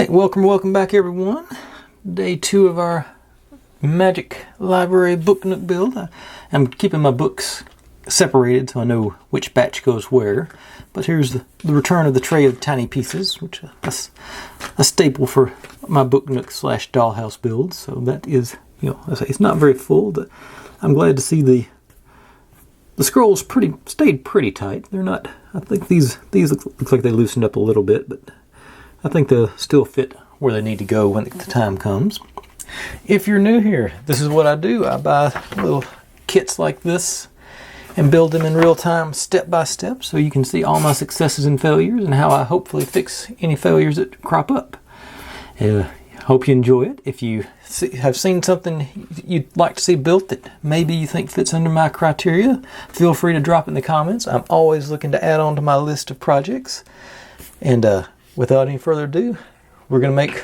Alright, welcome back everyone. Day 2 of our Magic Library book Nook build. I'm keeping my books separated so I know which batch goes where. But here's the return of the tray of tiny pieces, which is a staple for my book Nook / dollhouse build. So that is, it's not very full, but I'm glad to see the scrolls stayed pretty tight. They're not, I think these look like they loosened up a little bit, but I think they'll still fit where they need to go when the time comes. If you're new here, this is what I do. I buy little kits like this and build them in real time, step by step, so you can see all my successes and failures and how I hopefully fix any failures that crop up. Hope you enjoy it. If you have seen something you'd like to see built that maybe you think fits under my criteria, feel free to drop it in the comments. I'm always looking to add on to my list of projects. And without any further ado, we're going to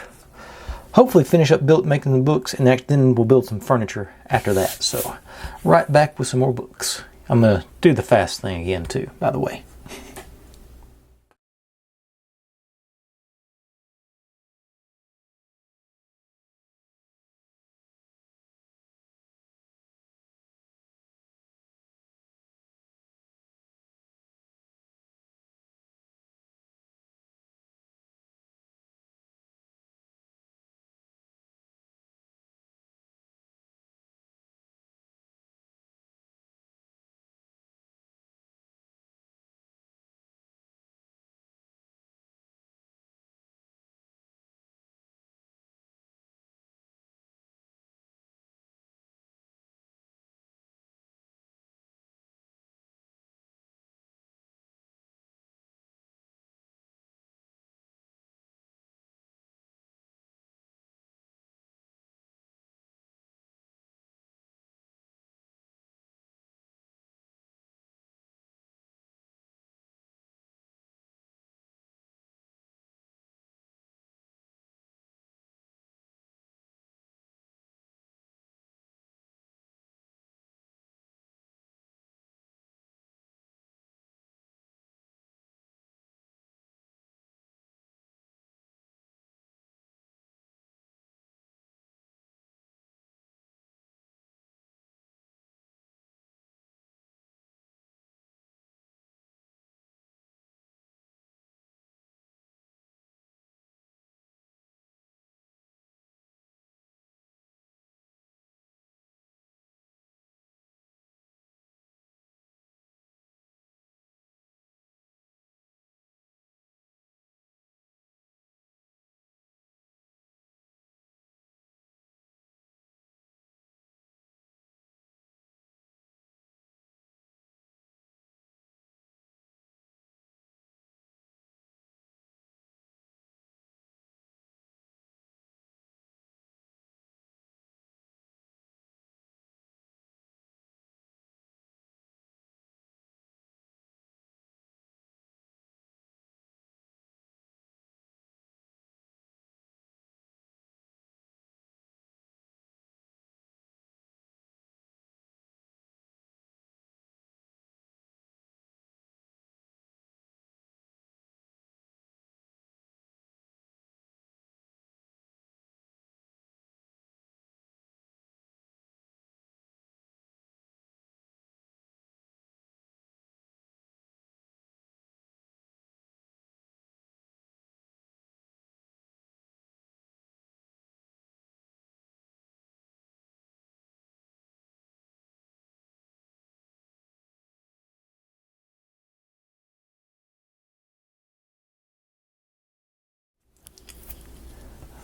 hopefully finish up making the books, and then we'll build some furniture after that. So, right back with some more books. I'm going to do the fast thing again too, by the way.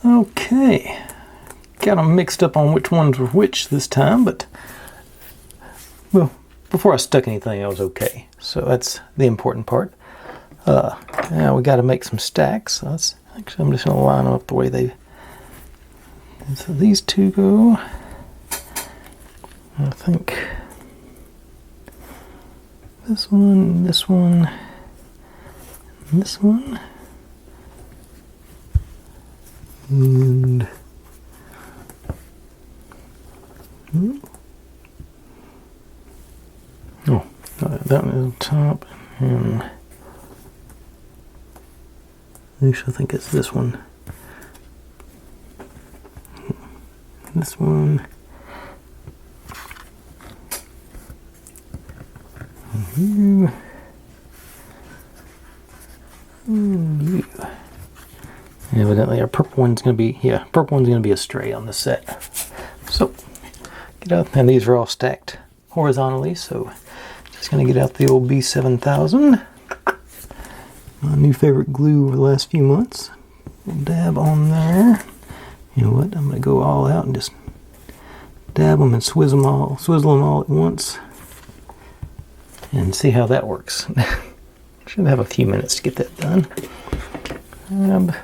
Okay, got them mixed up on which ones were which this time, but well, before I stuck anything, I was okay. So that's the important part. Now we got to make some stacks. So I'm just going to line them up the way they. So these two go. I think this one, this one, and this one. And that one is on top, and I think it's this one this one. You. And you. Evidently our purple one's going to be, purple one's going to be a stray on this set. So, get out, and these are all stacked horizontally, so just going to get out the old B7000. My new favorite glue over the last few months. Dab on there. You know what, I'm going to go all out and just dab them and swizzle them all at once. And see how that works. Should have a few minutes to get that done. Grab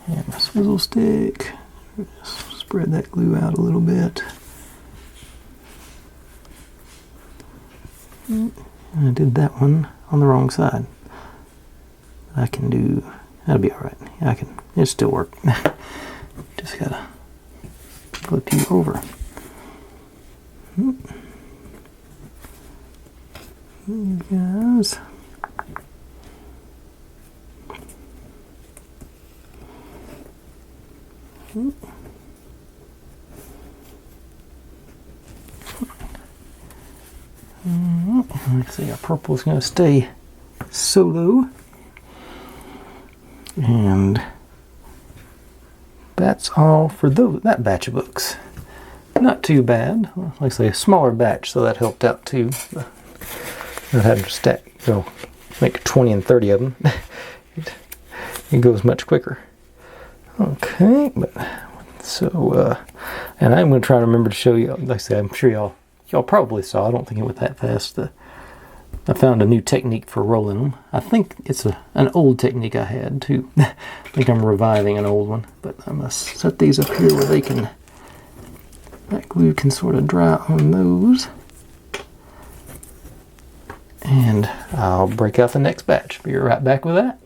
and my swizzle stick. Just spread that glue out a little bit. And I did that one on the wrong side. I can do, that'll be alright. It'll still work. Just gotta flip you over. These guys. Let's see, our purple's going to stay solo. And that's all for that batch of books. Not too bad. Well, like I say, a smaller batch, so that helped out too. I had to make 20 and 30 of them. It goes much quicker. Okay, but so and I'm going to try to remember to show you. Like I said, I'm sure y'all probably saw. I don't think it went that fast. I found a new technique for rolling them. I think it's an old technique I had too. I think I'm reviving an old one, but I must set these up here where that glue can sort of dry on those. And I'll break out the next batch. Be right back with that.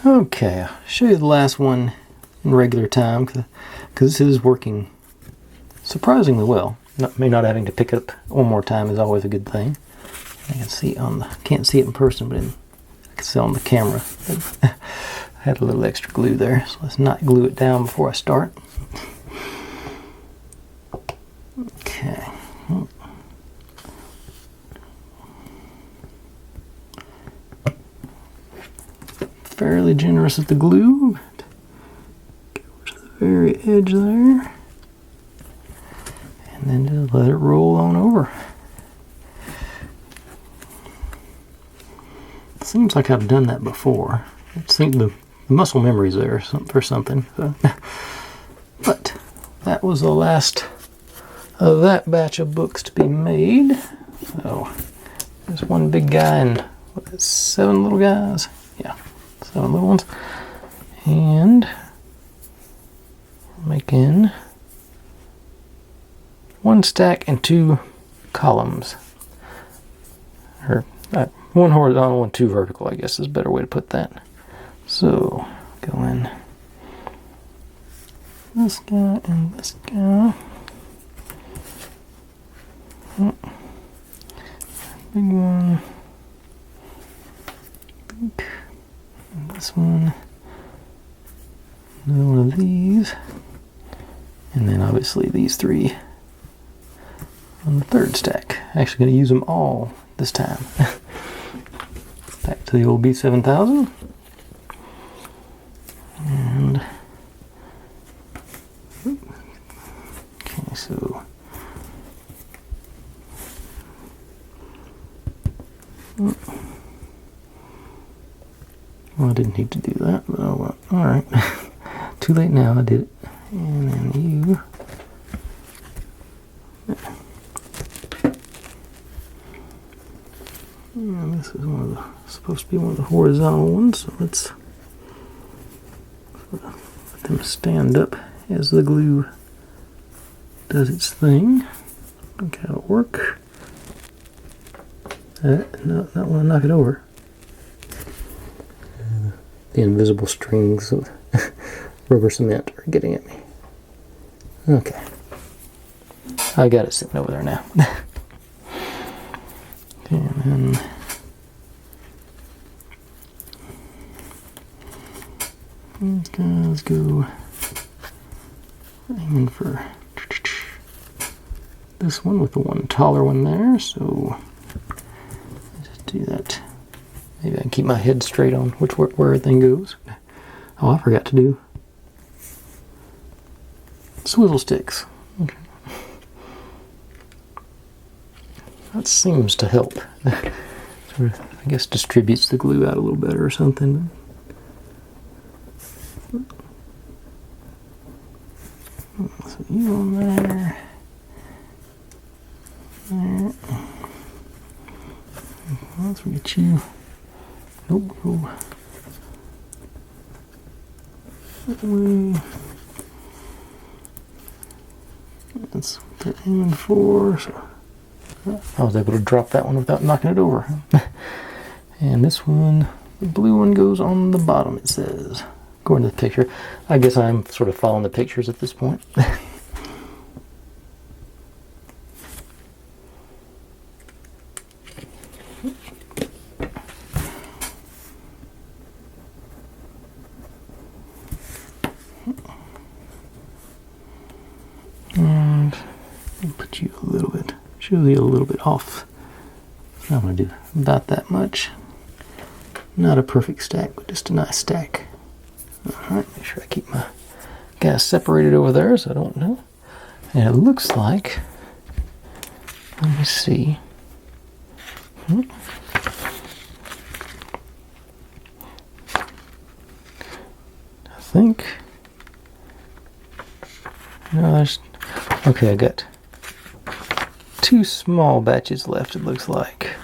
Okay, I'll show you the last one in regular time because this is working surprisingly well. Maybe not having to pick it up one more time is always a good thing. I can see can't see it in person, but I can see on the camera. I had a little extra glue there, so let's not glue it down before I start. Okay. Fairly generous with the glue. Go to the very edge there. And And then just let it roll on over. Seems like I've done that before. I think the muscle memory's there for something. So. But that was the last of that batch of books to be made. So there's one big guy and what is it, 7 little guys? Yeah, 7 little ones. And making 1 stack and 2 columns. Or 1 horizontal and 2 vertical, I guess is a better way to put that. So go in this guy and this guy. Big one. Big. And this one. Another one of these. And then obviously these 3 on the 3rd stack. Actually going to use them all this time. Back to the old B7000. And okay, so well, I didn't need to do that, but oh well. Alright. Too late now, I did it. And then you. And this is supposed to be one of the horizontal ones, so let's let them stand up as the glue does its thing. Look how it work. No, not want to knock it over. The invisible strings of rubber cement are getting at me. Okay. I got it sitting over there now. And then these guys go aiming for this one with the one taller one there, so just do that. Maybe I can keep my head straight on where everything goes. Oh, I forgot to do swivel sticks. Okay. That seems to help. Sort of, I guess, distributes the glue out a little better or something. So you on there. There. Let's get you. Nope, go that way. That's what they're aiming for. So I was able to drop that one without knocking it over. And this one, the blue one, goes on the bottom, it says. According to the picture. I guess I'm sort of following the pictures at this point. And I'll put you a little bit, usually a little bit off. I'm going to do about that much. Not a perfect stack, but just a nice stack. Alright, make sure I keep my gas separated over there so I don't know. And it looks like, let me see. I think, no, there's, okay, I got 2 small batches left, it looks like.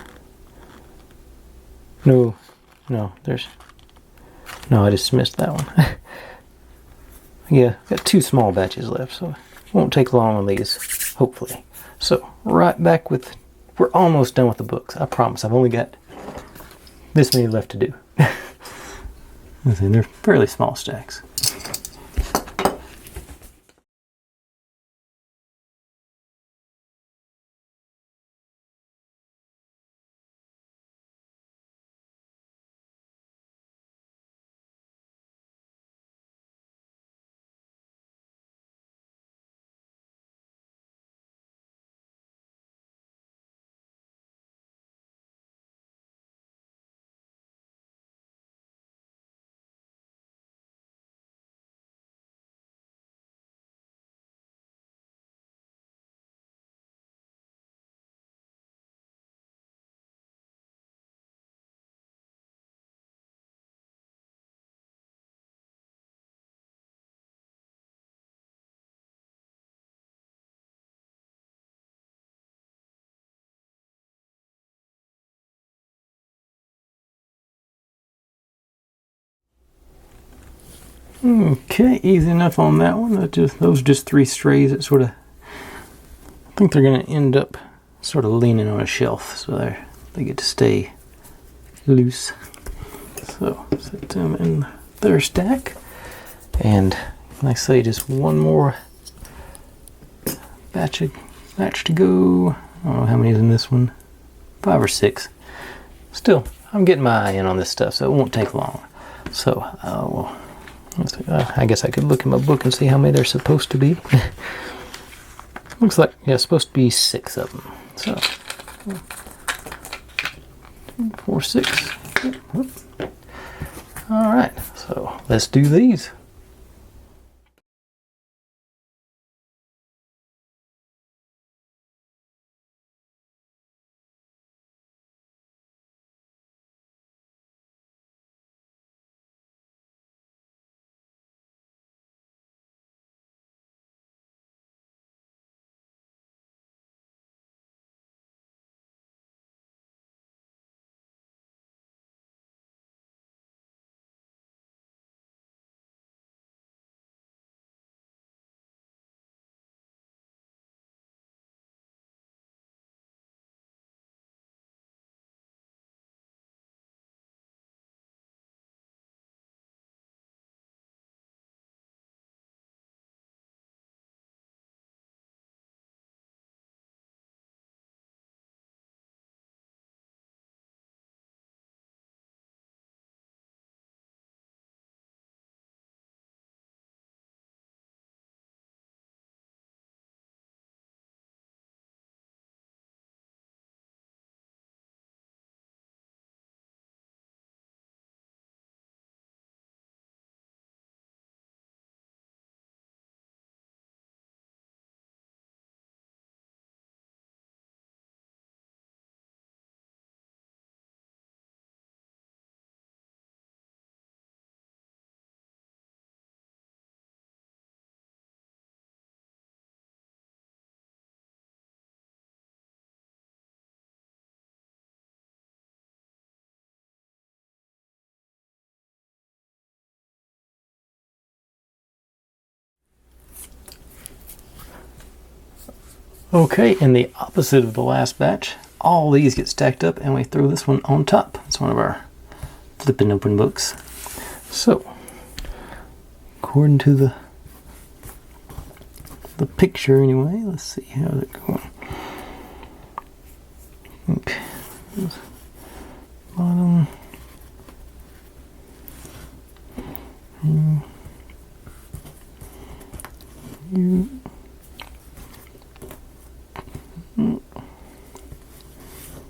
No, I just missed that one. Yeah, got 2 small batches left, so it won't take long on these, hopefully. So, right back with, we're almost done with the books, I promise. I've only got this many left to do. They're fairly small stacks. Okay, easy enough on that one. Those are just 3 strays that sort of, I think they're going to end up sort of leaning on a shelf, so they get to stay loose. So set them in their stack, and like I say, just one more batch to go. I don't know how many is in this one, 5 or 6. Still, I'm getting my eye in on this stuff, so it won't take long. So I guess I could look in my book and see how many there's supposed to be. Looks like, yeah, it's supposed to be 6 of them. So 2, 4, 6. All right, so let's do these. Okay, in the opposite of the last batch, all these get stacked up and we throw this one on top. It's one of our flipping open books. So, according to the picture anyway, let's see how's it going. Okay, bottom.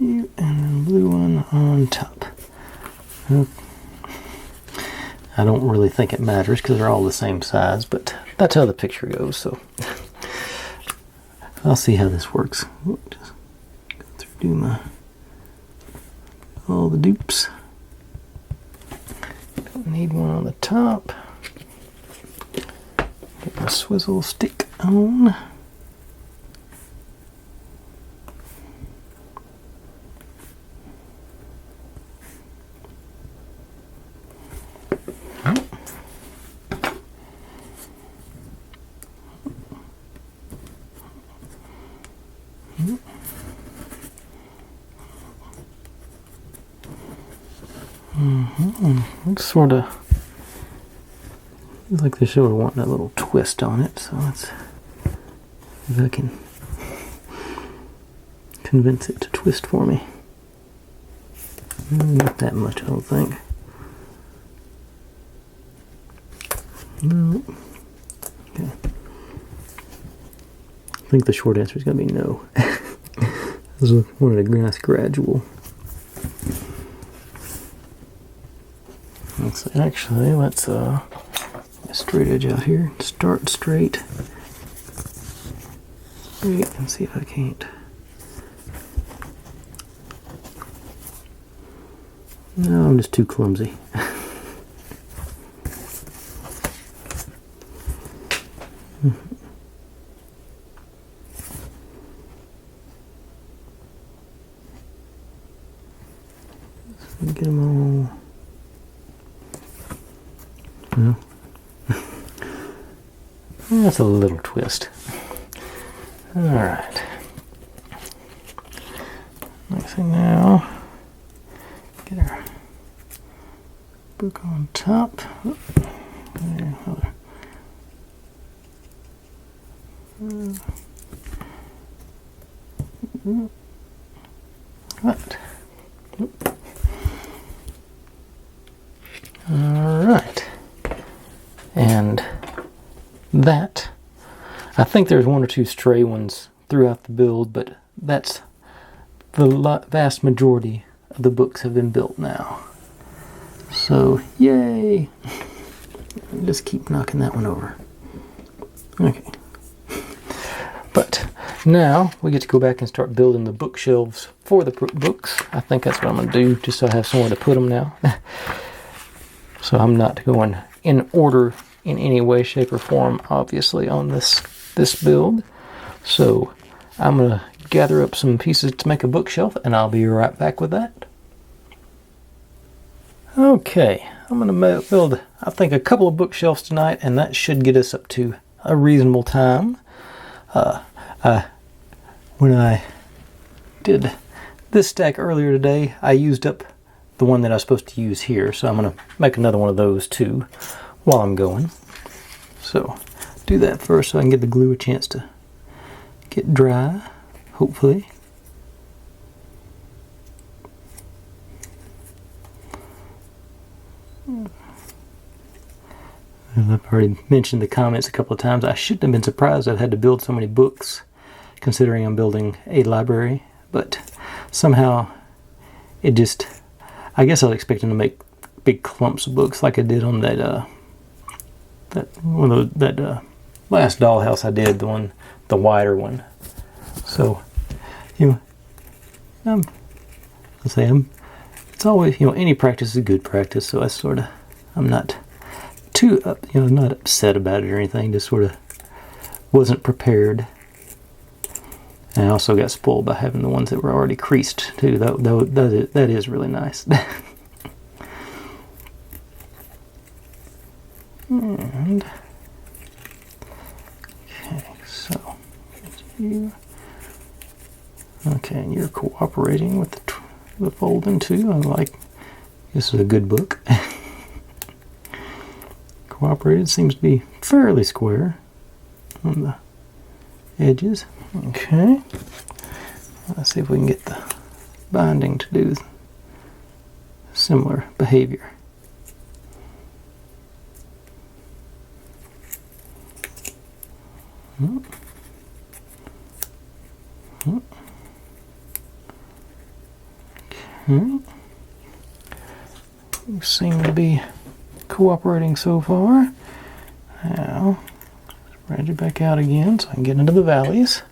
You and then blue one on top. I don't really think it matters because they're all the same size, but that's how the picture goes, so I'll see how this works. Just go through all the dupes. Don't need one on the top. Get my swizzle stick on. Looks sort of like they should have wanted a little twist on it, so let's see if I can convince it to twist for me. Not that much, I don't think. No. Okay. I think the short answer is going to be no. This is one of the nice gradual. Let's straight edge out here. Start straight. Straight and see if I can't. No, I'm just too clumsy. Get them all. No. That's a little twist. Alright. Next thing now, get our book on top. There, right. Alright. And that, I think there's one or two stray ones throughout the build, but that's the vast majority of the books have been built now. So, yay! Just keep knocking that one over. Okay. But now we get to go back and start building the bookshelves for the books. I think that's what I'm going to do, just so I have somewhere to put them now. So I'm not going in order in any way, shape, or form, obviously, on this build. So I'm going to gather up some pieces to make a bookshelf, and I'll be right back with that. Okay, I'm going to build, I think, a couple of bookshelves tonight, and that should get us up to a reasonable time. When I did this stack earlier today, I used up the one that I was supposed to use here, so I'm going to make another one of those too while I'm going. So do that first so I can get the glue a chance to get dry, hopefully. I've already mentioned the comments a couple of times. I shouldn't have been surprised I've had to build so many books, considering I'm building a library, but somehow it just, I guess I was expecting to make big clumps of books like I did on that last dollhouse I did, the wider one. So, it's always, any practice is good practice, so I'm not too, not upset about it or anything, just sort of wasn't prepared. And I also got spoiled by having the ones that were already creased too. That is really nice. And okay, so you. Okay, and you're cooperating with the folding too. This is a good book. Cooperated, seems to be fairly square on the edges. Okay, let's see if we can get the binding to do similar behavior. Okay. We seem to be cooperating so far. Now, spread it back out again so I can get into the valleys.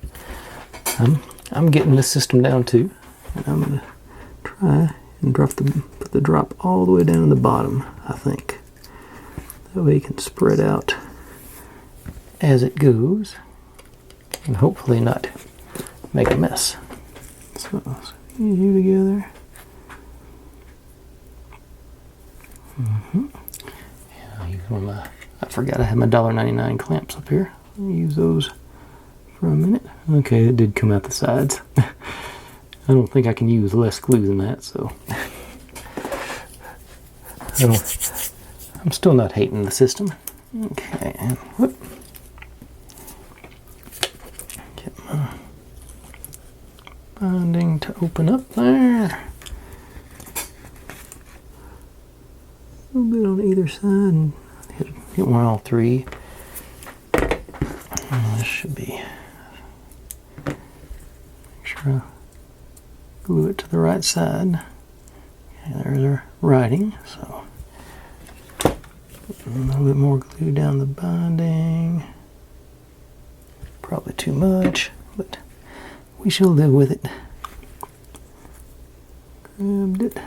I'm getting this system down too, and I'm going to try and put the drop all the way down to the bottom, I think. That way you can spread out as it goes, and hopefully not make a mess. So, you together. Yeah, I forgot I had my $1.99 clamps up here. I'll use those for a minute. Okay, it did come out the sides. I don't think I can use less glue than that, so I'm still not hating the system. Okay, and whoop. Get my binding to open up there. A little bit on either side and hit one on all three. This should be, make sure I glue it to the right side. Okay, there's our writing, so a little bit more glue down the binding. Probably too much, but we shall live with it. Grabbed it.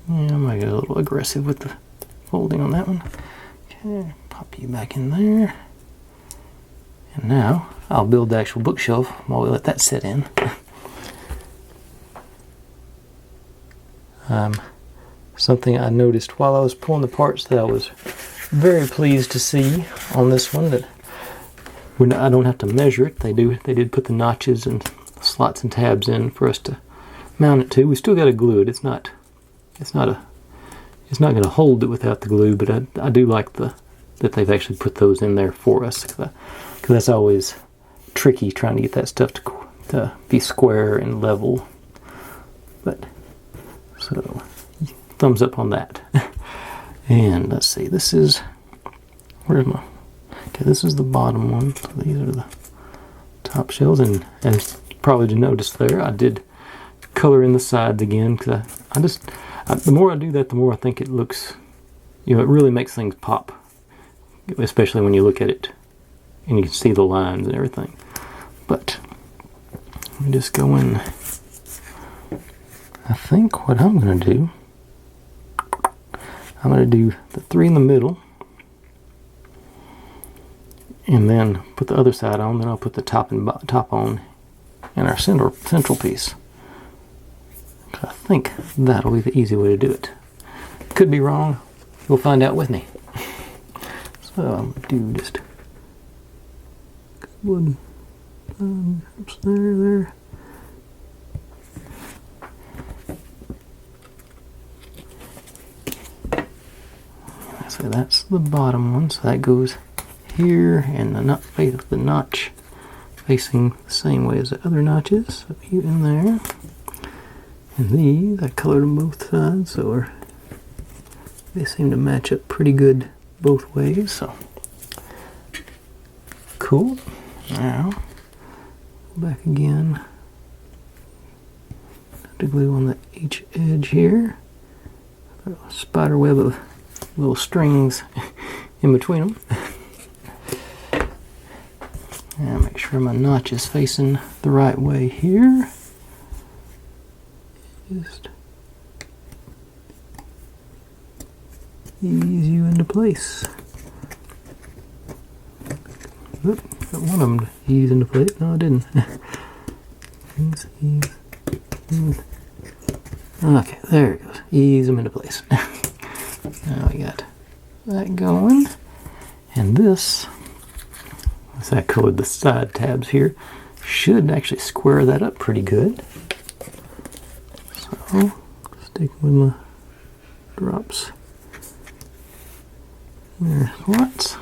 Yeah, I might get a little aggressive with the folding on that one. Okay, pop you back in there. And now I'll build the actual bookshelf while we let that set in. I'm something I noticed while I was pulling the parts that I was very pleased to see on this one, that when I don't have to measure it. They did put the notches and slots and tabs in for us to mount it to. We still got to glue it. It's not going to hold it without the glue, but I do like that they've actually put those in there for us, because that's always tricky trying to get that stuff to be square and level. But so thumbs up on that. And let's see, this is this is the bottom one. So these are the top shells, and as you probably noticed there, I did color in the sides again, because the more I do that, the more I think it looks, it really makes things pop, especially when you look at it and you can see the lines and everything. But let me just go in. I think what I'm going to do, I'm going to do the 3 in the middle, and then put the other side on. Then I'll put the top on in our central piece. I think that'll be the easy way to do it. Could be wrong. You'll find out with me. So I'm going to do just one oops, there. So that's the bottom one. So that goes here, and the notch facing the same way as the other notches. So you in there. And these, I colored them both sides, so they seem to match up pretty good both ways. So cool. Now go back again. Have to glue on each edge here. A spider web of little strings in between them. And make sure my notch is facing the right way here. Just ease you into place. Oop, got one of them to ease into place. No, I didn't. Ease. Okay, there it goes. Ease them into place. Now we got that going. And this, as I colored the side tabs here, should actually square that up pretty good. So, stick with my drops. There's lots.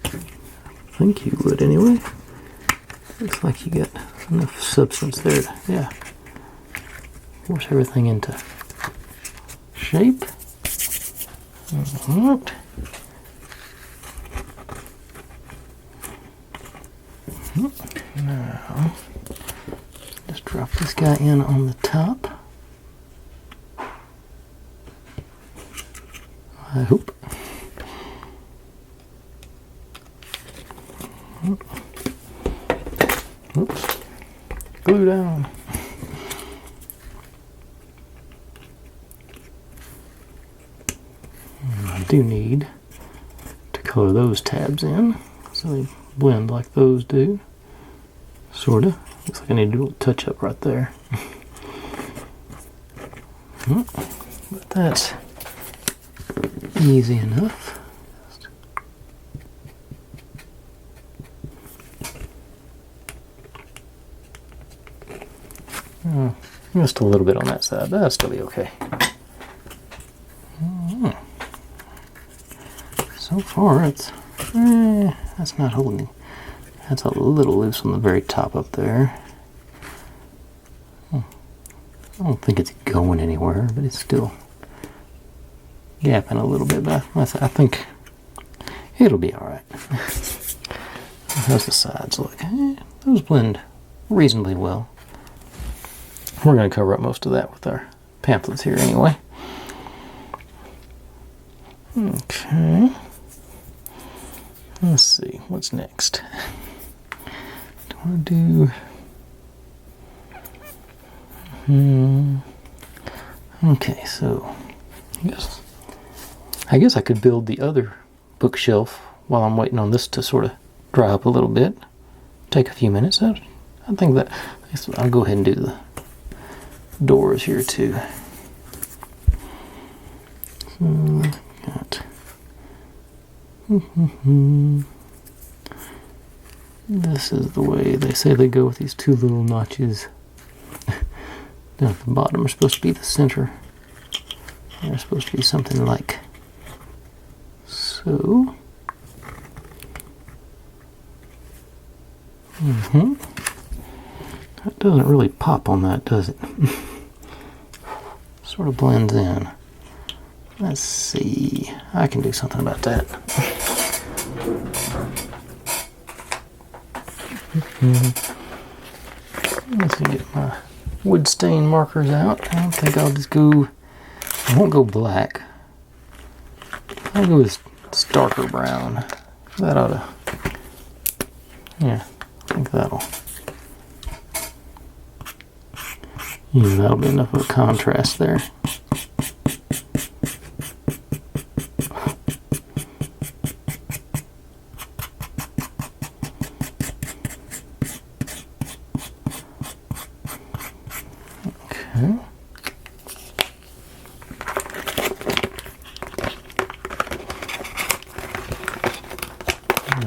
I think you would anyway. Looks like you got enough substance there to, force everything into shape. Right. Now, just drop this guy in on the top. I hope. Oops. Glue down. I do need to color those tabs in so they blend like those do. Sorta. Looks like I need to do a little touch up right there. But that's easy enough. Just a little bit on that side, but that'll still be okay. So far, it's that's not holding. That's a little loose on the very top up there. I don't think it's going anywhere, but it's still gapping a little bit. But I think it'll be all right. How's the sides look? Those blend reasonably well. We're going to cover up most of that with our pamphlets here anyway. Okay. Let's see, what's next? Do I want to do... Okay, so I guess I could build the other bookshelf while I'm waiting on this to sort of dry up a little bit. Take a few minutes. I think that I'll go ahead and do the doors here too. Got this is the way they say they go with these two little notches down at the bottom are supposed to be the center. They're supposed to be something like so. That doesn't really pop on that, does it? Sort of blends in. Let's see. I can do something about that. Let's get my wood stain markers out. I think I'll just go, I won't go black. I'll go with this darker brown. That ought to, yeah, I think that'll be enough of a contrast there. Okay.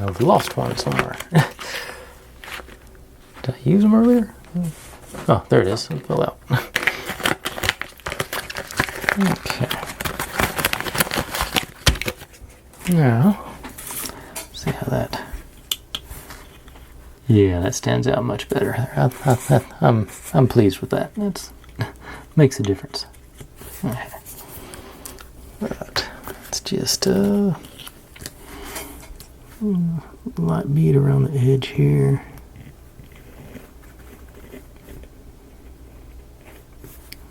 I've lost one somewhere. Did I use them earlier? Oh, there it is. It fell out. Okay. Now, see how that. Yeah, that stands out much better. I'm pleased with that. That makes a difference. Okay. But it's just light bead around the edge here.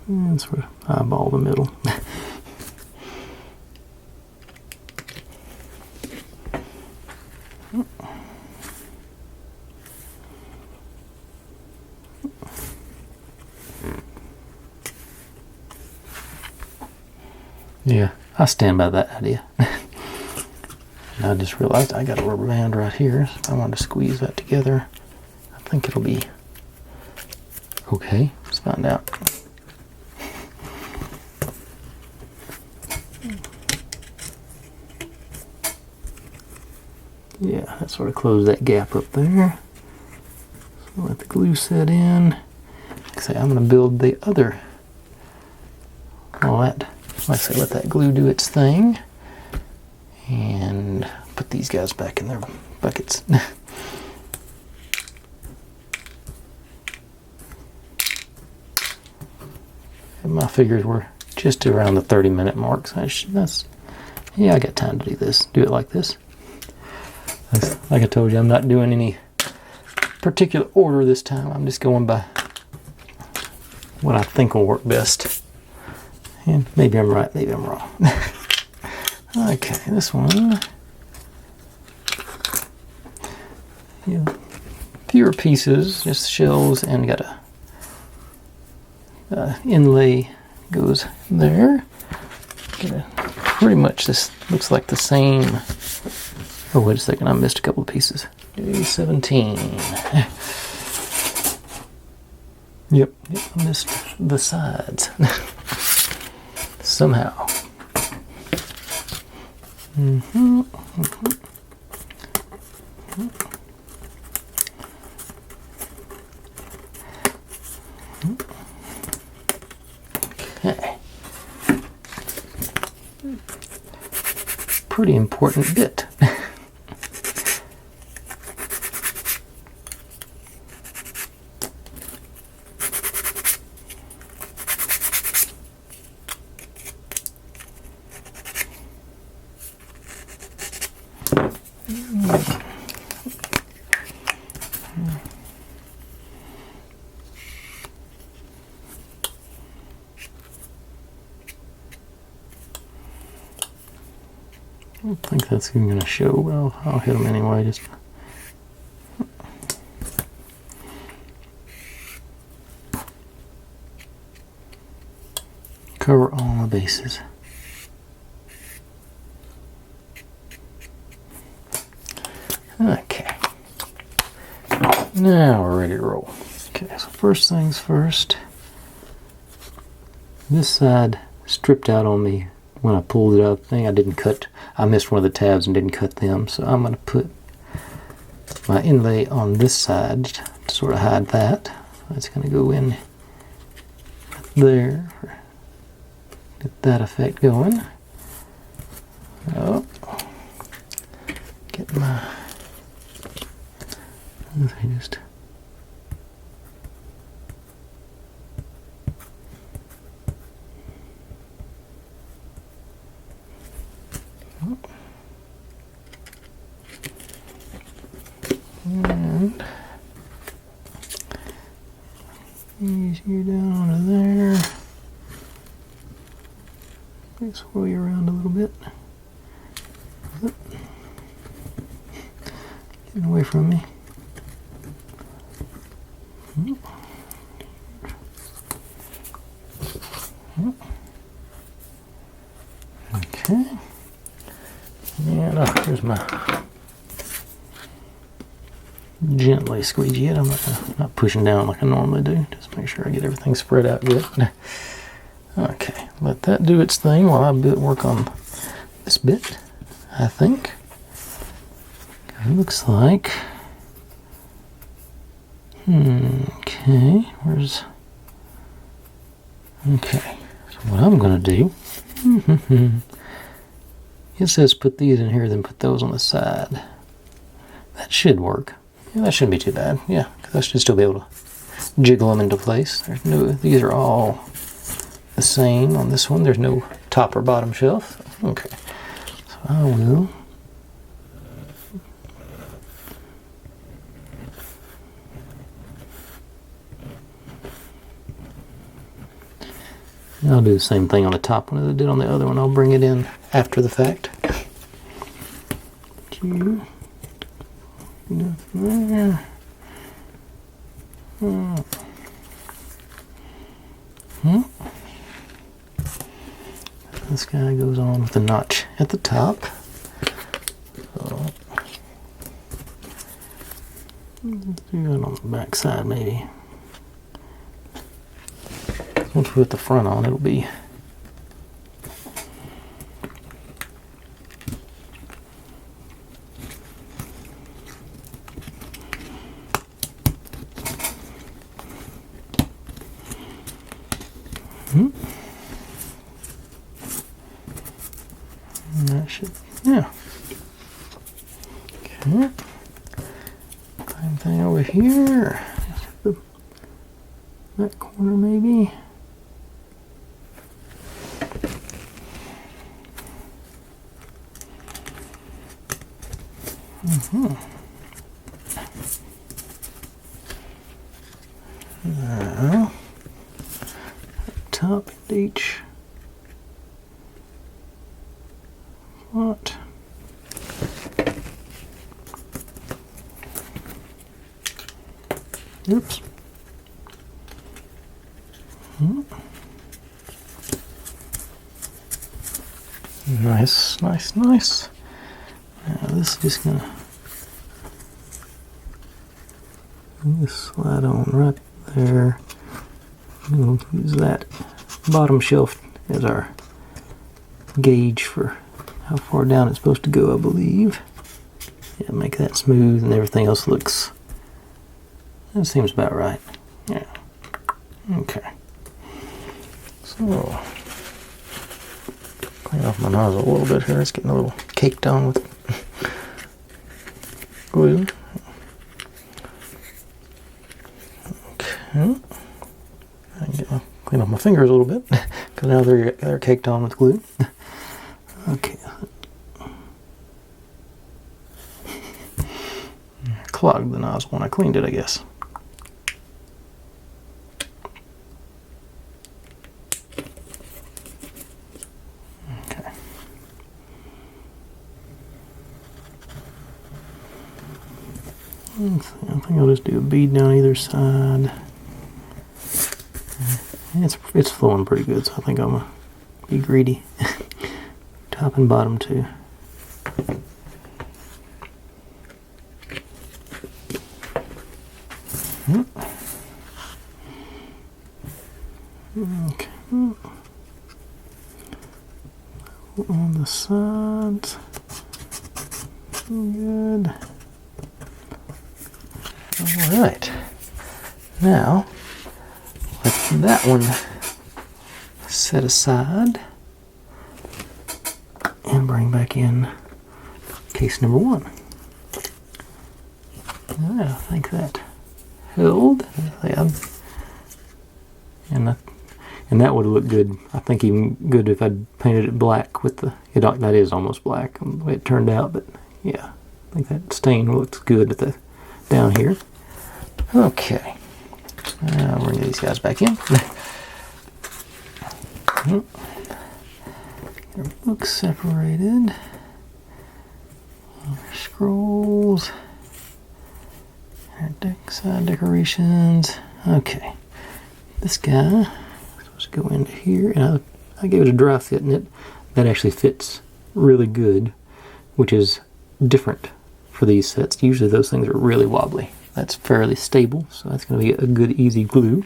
And sort of eyeball the middle. Yeah, I stand by that idea. I just realized I got a rubber band right here. So I want to squeeze that together. I think it'll be okay. Let's find out. Yeah, that sort of closed that gap up there. So let the glue set in. Like I say, I'm going to build the other. Like I say, let that glue do its thing. And put these guys back in their buckets. And my figures were just around the 30-minute mark. So yeah, I got time to do this. Do it like this. Like I told you, I'm not doing any particular order this time. I'm just going by what I think will work best. And maybe I'm right, maybe I'm wrong. Okay, this one. Yeah, fewer pieces, just shells, and got a inlay goes there. Pretty much this looks like the same. Oh, wait a second, I missed a couple of pieces. 17. Yep, I missed the sides. Somehow. Okay. Pretty important bit. I don't think that's even going to show. Well, I'll hit them anyway. Just cover all the bases. Okay. Now we're ready to roll. Okay, so first things first. This side stripped out on me when I pulled it out. I missed one of the tabs and didn't cut them, so I'm going to put my inlay on this side to sort of hide that. It's going to go in there. Get that effect going. Oh, get my. Just. And ease you down onto there. Swirl you around a little bit. Getting away from me. Okay. And here's my gently squeegee it. I'm not pushing down like I normally do. Just make sure I get everything spread out good. Okay, let that do its thing while I work on this bit, I think. It looks like... okay, where's... Okay, so what I'm going to do... it says put these in here, then put those on the side. That should work. Yeah, that shouldn't be too bad. Yeah, because I should still be able to jiggle them into place. These are all the same on this one. There's no top or bottom shelf. Okay, so I will I'll do the same thing on the top one as I did on the other one. I'll bring it in after the fact. There. This guy goes on with the notch at the top. So, let's do it on the back side maybe. Once we put the front on, it'll be that should, yeah. Okay. Same thing over here. That corner maybe. Now, top of each slot. Oops. Nice, nice, nice. Now this is just gonna slide on right there. We'll use that bottom shelf as our gauge for how far down it's supposed to go, I believe. Yeah, make that smooth and everything else looks, that seems about right. Yeah. Okay. So, clean off my nozzle a little bit here. It's getting a little caked on with glue. Okay. Clean off my fingers a little bit because now they're caked on with glue. Okay. Clogged the nozzle when I cleaned it, I guess. Okay. I think I'll just do a bead down either side. It's flowing pretty good, so I think I'm gonna be greedy. Top and bottom too. Okay. On the sides. Good. Alright. Now, let that one set aside and bring back in case number 1. I think that held. And that would look good. I think even good if I'd painted it black with the. That is almost black the way it turned out, but yeah, I think that stain looks good at the down here. Okay, now we're gonna get these guys back in. Your books separated. Your scrolls. Our deck side decorations. Okay, this guy. Go into here, and I gave it a dry fit, and that actually fits really good, which is different for these sets. Usually those things are really wobbly. That's fairly stable, so that's going to be a good easy glue.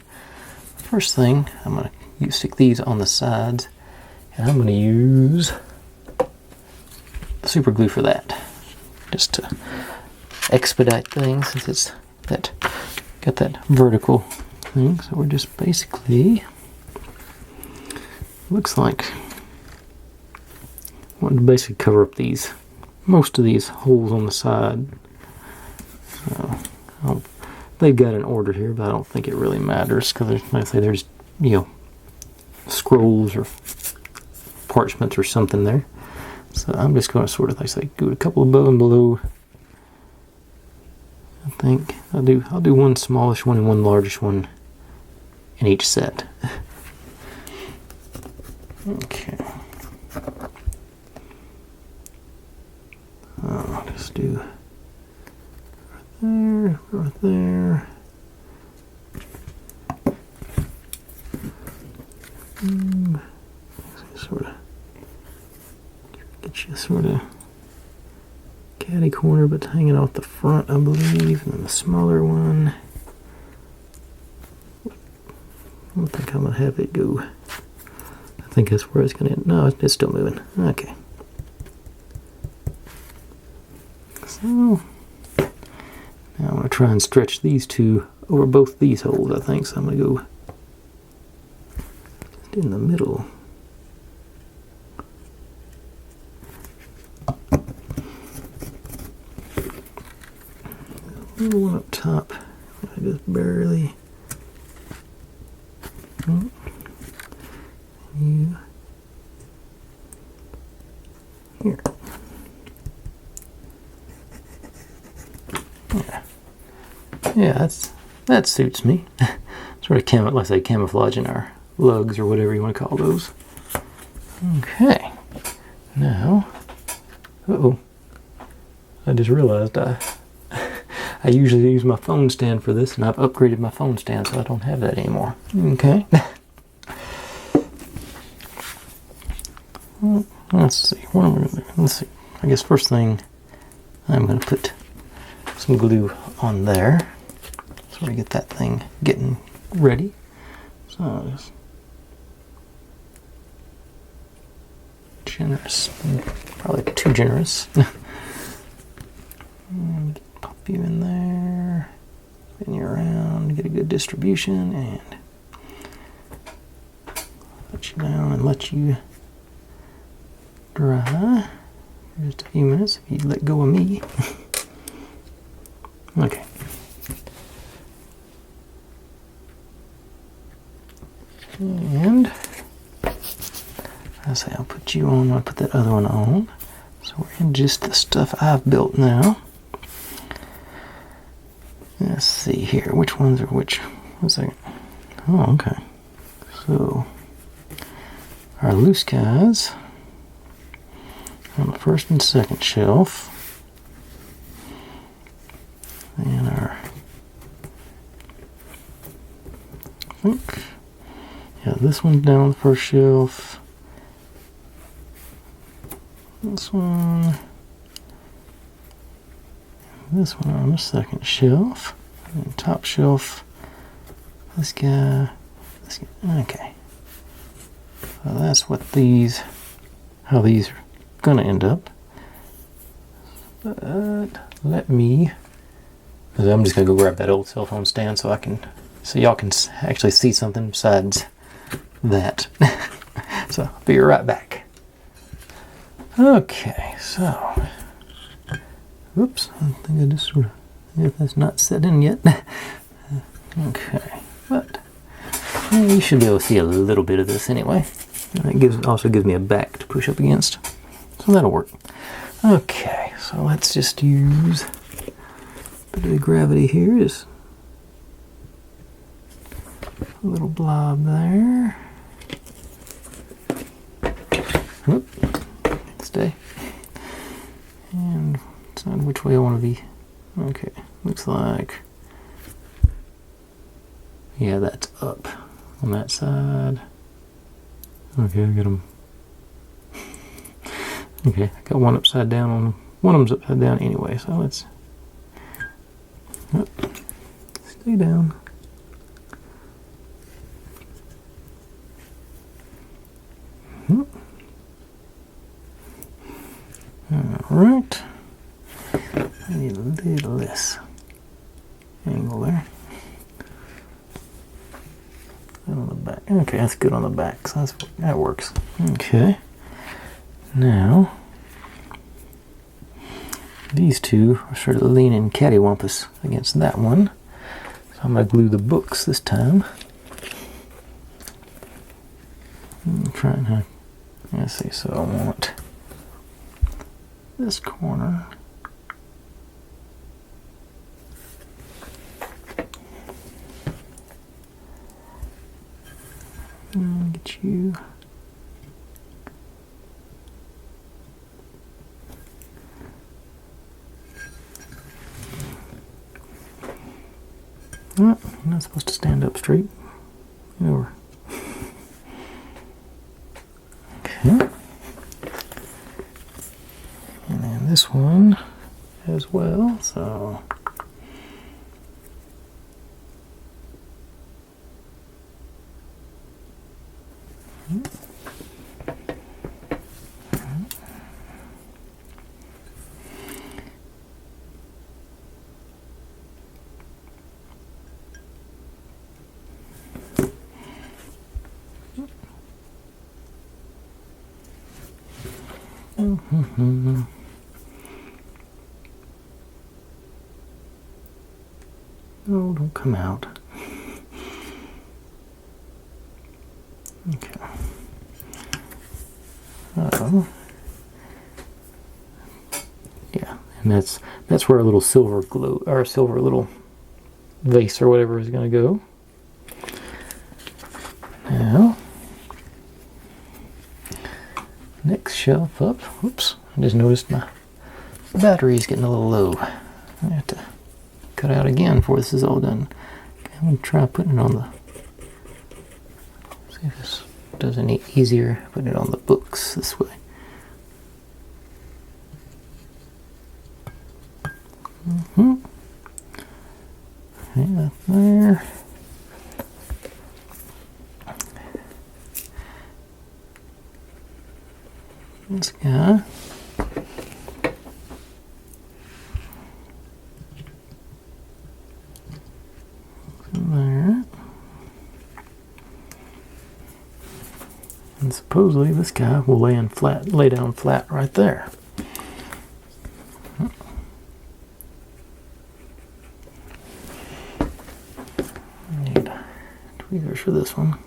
First thing, I'm going to stick these on the sides, and I'm going to use super glue for that, just to expedite things since it's got that vertical thing. So we're just basically. Looks like I want to basically cover up most of these holes on the side. So they've got an order here, but I don't think it really matters because, like I say, there's scrolls or parchments or something there. So I'm just going to sort of, like I say, do a couple above and below. I think I'll do one smallish one and one largish one in each set. Okay. I'll just do right there. Sort of get you sort of catty corner, but hanging off the front, I believe, and then the smaller one. I don't think I'm gonna have it go. I think that's where it's going to end. No, it's still moving. Okay. So, now I'm going to try and stretch these two over both these holes, I think. So I'm going to go just in the middle. A little one up top. I just barely. You here. Yeah, that suits me. Sort of let's say camouflaging our lugs or whatever you want to call those. Okay. Now, I just realized I usually use my phone stand for this, and I've upgraded my phone stand, so I don't have that anymore. Okay. Let's see. What am I going to do? Let's see. I guess first thing, I'm going to put some glue on there. So we get that thing getting ready. So I'll just generous, probably too generous. Pop you in there, spin you around, get a good distribution, and let you down and let you dry for just a few minutes if you let go of me. Okay. And I say I'll put you on, I'll put that other one on. So we're in just the stuff I've built now. Let's see here, which ones are which? 1 second. Oh, okay. So our loose guys on the first and second shelf, and our, I think, yeah, this one's down on the first shelf, this one on the second shelf. And top shelf. This guy. This guy. Okay. So that's what these, how these are gonna end up. But let me, because I'm just gonna go grab that old cell phone stand so I can, so y'all can actually see something besides that. So I'll be right back. Okay, so, oops, I think I just sort of, if that's not set in yet. Okay, but you should be able to see a little bit of this anyway. And it also gives me a back to push up against, so that'll work. Okay, so let's just use a bit of the gravity here. Is a little blob there. Oop. Stay. And decide which way I want to be. Okay, looks like, yeah, that's up on that side. Okay, I got them. Okay, I got one upside down on one of them's upside down anyway, so let's stay down. Alright. I need a little less angle there. And on the back. Okay, that's good on the back, so that works. Okay. Now, these two are sort of leaning cattywampus against that one. So I'm going to glue the books this time. I'm trying to, let's see, so I want this corner. And get you. Oh, you're not supposed to stand up straight. Over. Okay. And then this one as well, so. Oh, don't come out. Okay. Yeah, and that's where a little silver glue or silver little vase or whatever is going to go. Now, next shelf up. Oops, I just noticed my battery is getting a little low. I have to cut out again before this is all done. Okay, I'm going to try putting it on the, see if this does any easier, putting it on the books this way. Okay, that there. This guy. There. And supposedly this guy will lay down flat right there. Need tweezers for this one.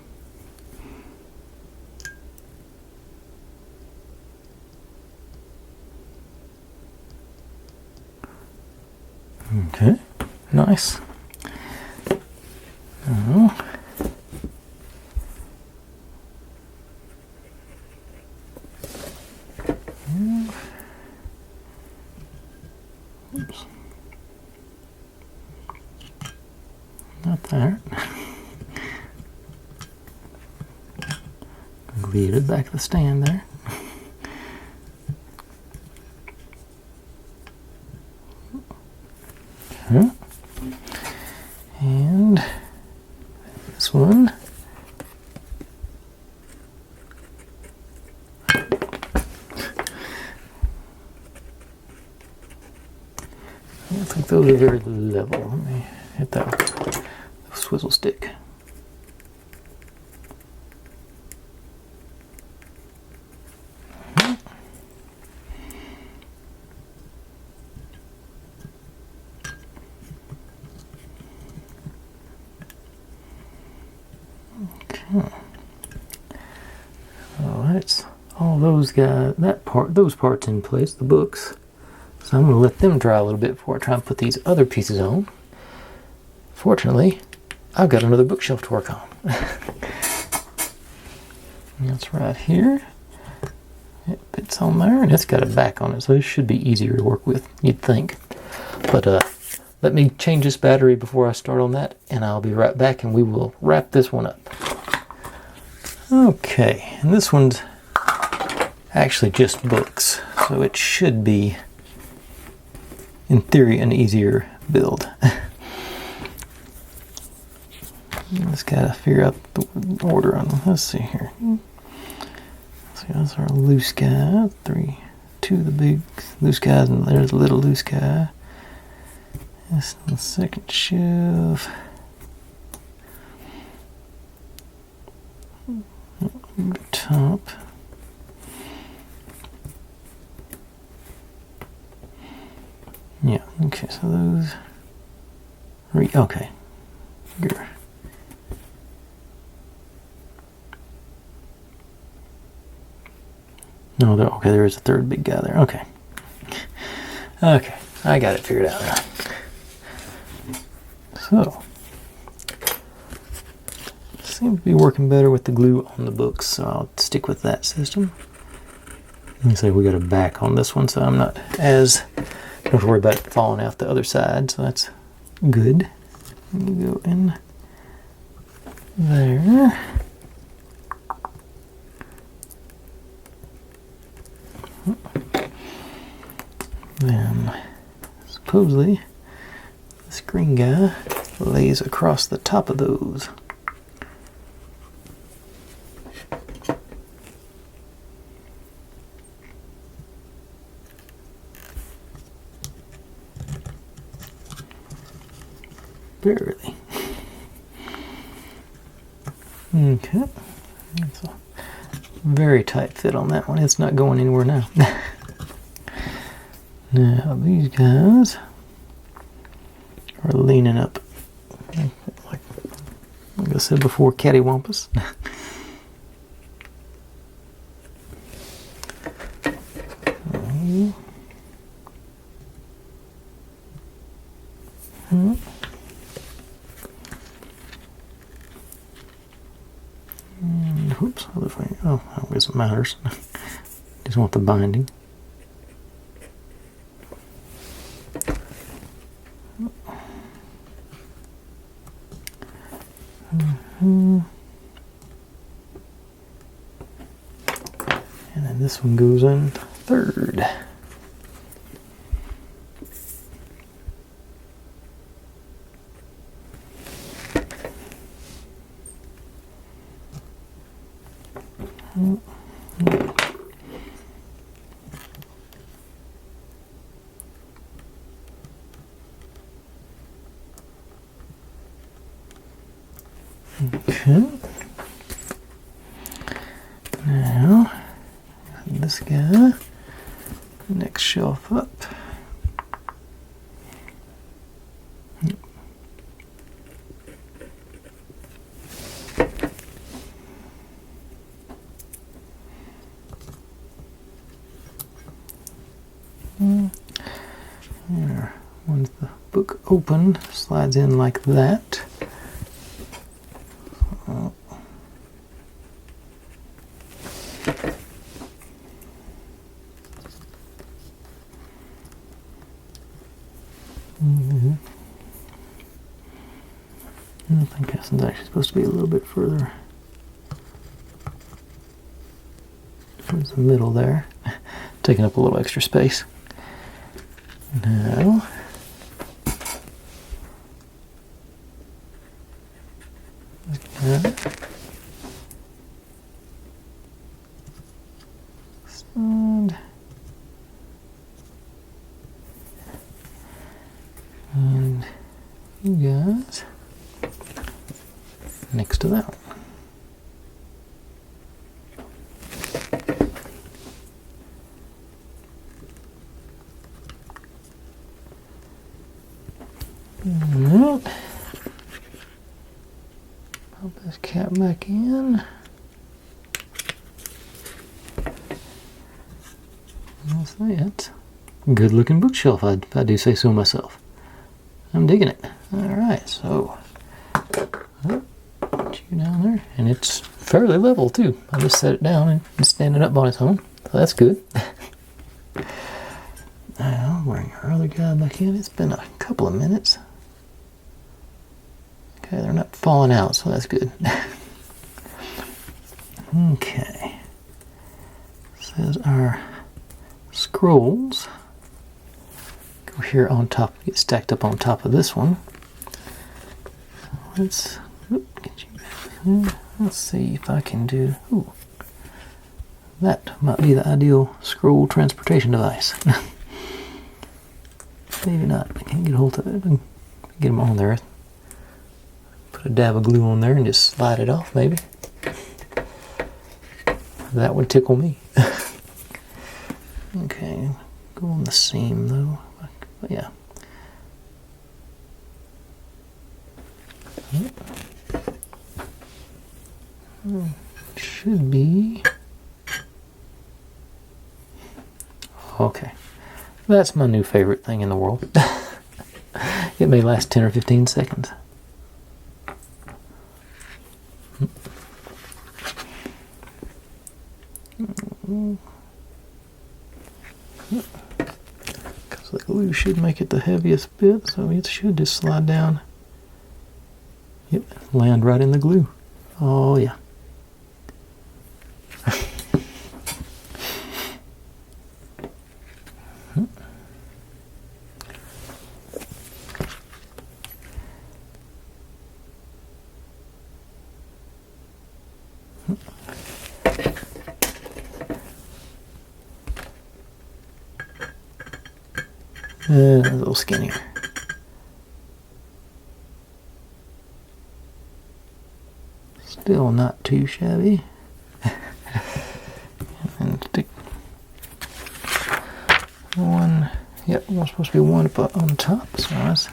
Okay, nice. Now, oops, not there. Leave it back to the stand there. Okay. And this one. I don't think those are very level. Let me hit that with the swizzle stick. Okay. So that's all those guys, those parts in place, the books. So I'm going to let them dry a little bit before I try and put these other pieces on. Fortunately, I've got another bookshelf to work on. That's right here. It fits on there, and it's got a back on it, so it should be easier to work with, you'd think. But let me change this battery before I start on that, and I'll be right back, and we will wrap this one up. Okay, and this one's actually just books, so it should be, in theory, an easier build. Just gotta figure out the order on them. Let's see here. So that's our loose guy. 2 of the big loose guys, and there's a little loose guy. This is the second shelf. Top. Yeah, okay, so those. Okay. Good. No, okay, there is a third big guy there. Okay. Okay, I got it figured out now. So, seems to be working better with the glue on the books, so I'll stick with that system. Let me say we got a back on this one, so I'm not as, don't have to worry about it falling out the other side, so that's good. Let me go in there. Then, supposedly, this green guy lays across the top of those. Barely. Okay. That's a very tight fit on that one. It's not going anywhere now. Now these guys are leaning up, like I said before, cattywampus. Oops, other thing. Oh, I guess it matters. Just want the binding. And then this one goes in third. Okay. Now, this guy, next shelf up. There. Once the book open, slides in like that. I think this one's actually supposed to be a little bit further towards the middle there, taking up a little extra space. Now, Good. Side. And you guys next to that one. Alright. Pop this cap back in. That's that. Good looking bookshelf, if I do say so myself. I'm digging it. Alright, so put you down there. And it's fairly level too. I just set it down and it's standing up on its own. So that's good. Now I'll bring our other guy back in. It's been a couple of minutes. Okay, they're not falling out, so that's good. Okay. Says our scrolls go here on top, get stacked up on top of this one. So let's see if I can do. Ooh, that might be the ideal scroll transportation device. Maybe not. I can't get a hold of it. I can get them on there. Put a dab of glue on there and just slide it off, maybe. That would tickle me. Okay, go on the seam though. But yeah. Should be. Okay. That's my new favorite thing in the world. It may last 10 or 15 seconds. Because the glue should make it the heaviest bit, so it should just slide down. Yep, land right in the glue. Oh yeah. A little skinnier. Still not too shabby. And stick one. Yep, there's supposed to be one up on top. So that's.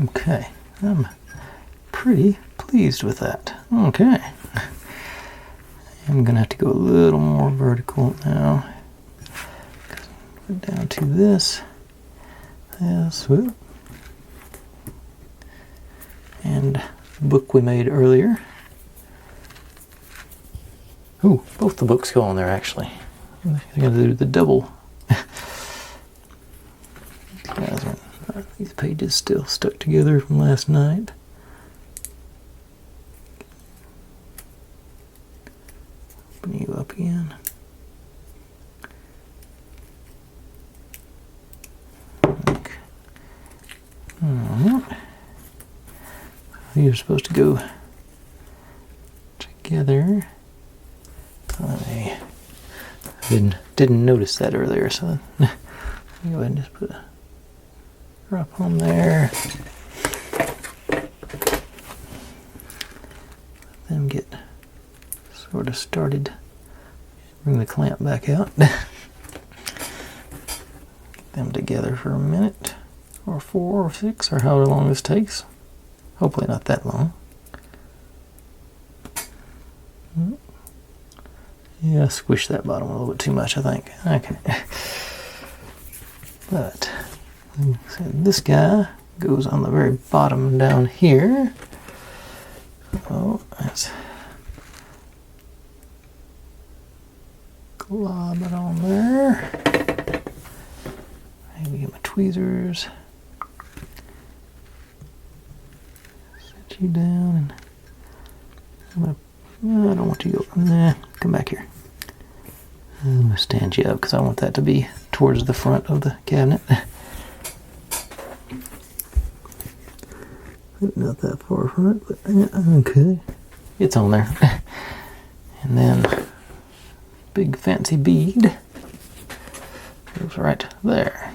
Okay, I'm pretty pleased with that. Okay, I'm gonna have to go a little more vertical now. Go down to this, whoop, and the book we made earlier. Ooh, both the books go on there actually. I'm gonna do the double. These pages still stuck together from last night. Open you up again. Okay. These are supposed to go together. I didn't notice that earlier, so go ahead and just put a drop on there. Let them get sort of started. Bring the clamp back out. Get them together for a minute, or 4 or 6, or however long this takes. Hopefully not that long. Yeah, squish that bottom a little bit too much, I think. Okay. But so this guy goes on the very bottom down here. Oh, that's glob it on there. Maybe get my tweezers. you down, and I don't want you to go. Nah, come back here. I'm gonna stand you up because I want that to be towards the front of the cabinet. Not that far front, but okay. It's on there. And then big fancy bead goes right there.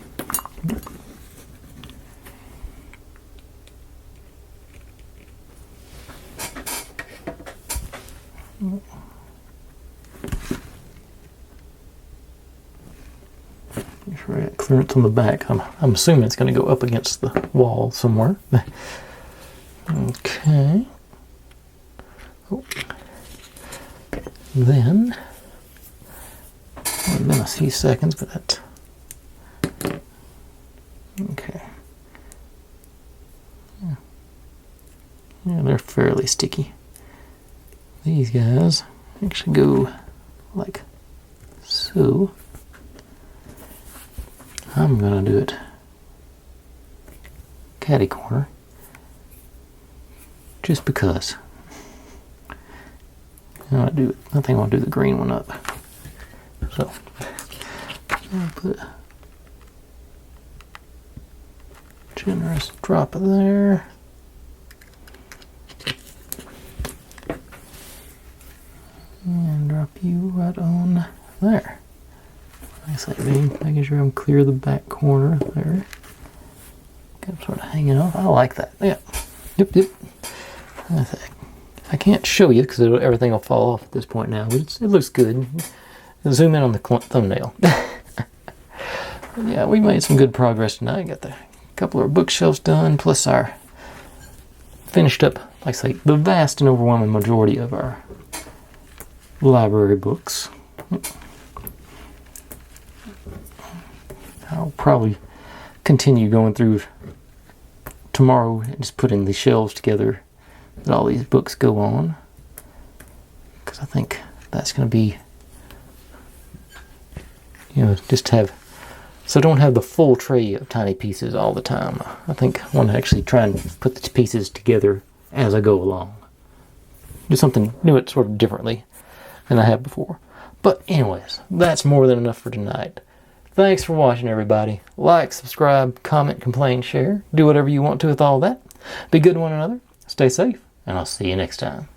Make sure I got clearance on the back. I'm assuming it's going to go up against the wall somewhere. Okay. Oh. Then, it's been a few seconds, but that's okay. Yeah, they're fairly sticky. These guys actually go like so. I'm gonna do it catty corner just because. I think I'll do the green one up. So I'll put a generous drop of there. And drop you right on there. Nice like being, making sure I'm clear of the back corner there. Kind of sort of hanging off. I like that. Yeah. Yep. I can't show you because everything will fall off at this point now, but it looks good. Zoom in on the thumbnail. Yeah, we made some good progress tonight. Got a couple of our bookshelves done, plus our finished up, like I say, the vast and overwhelming majority of our library books. I'll probably continue going through tomorrow and just putting the shelves together that all these books go on, because I think that's going to be, just have, so don't have the full tray of tiny pieces all the time. I think I want to actually try and put the pieces together as I go along. Do something, do it sort of differently than I have before. But anyways, that's more than enough for tonight. Thanks for watching, everybody. Like, subscribe, comment, complain, share. Do whatever you want to with all that. Be good to one another. Stay safe. And I'll see you next time.